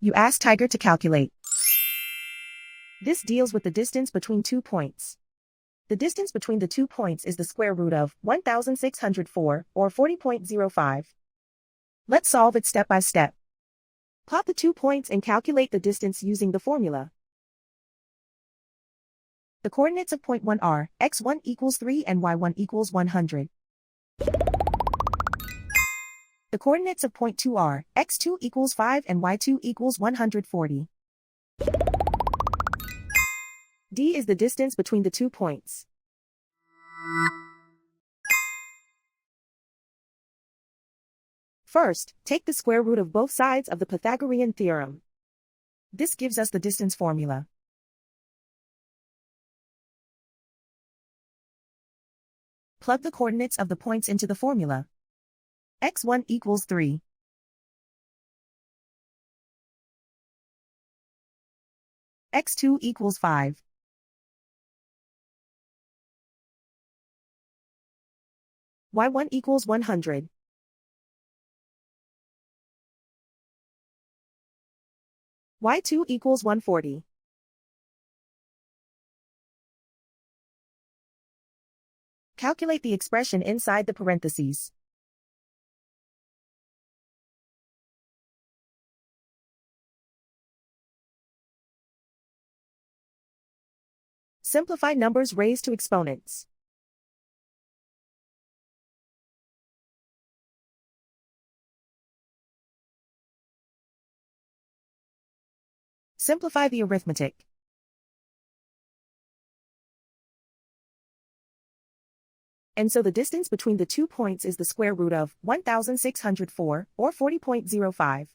You ask Tiger to calculate. This deals with the distance between 2 points. The distance between the 2 points is the square root of 1604, or 40.05. Let's solve it step by step. Plot the 2 points and calculate the distance using the formula. The coordinates of point 1 are x1 equals 3 and y1 equals 100. The coordinates of point 2 are x2 equals 5 and y2 equals 140. D is the distance between the 2 points. First, take the square root of both sides of the Pythagorean theorem. This gives us the distance formula. Plug the coordinates of the points into the formula. x1 equals 3. x2 equals 5. y1 equals 100. y2 equals 140. Calculate the expression inside the parentheses. Simplify numbers raised to exponents. Simplify the arithmetic. And so the distance between the 2 points is the square root of 1604, or 40.05.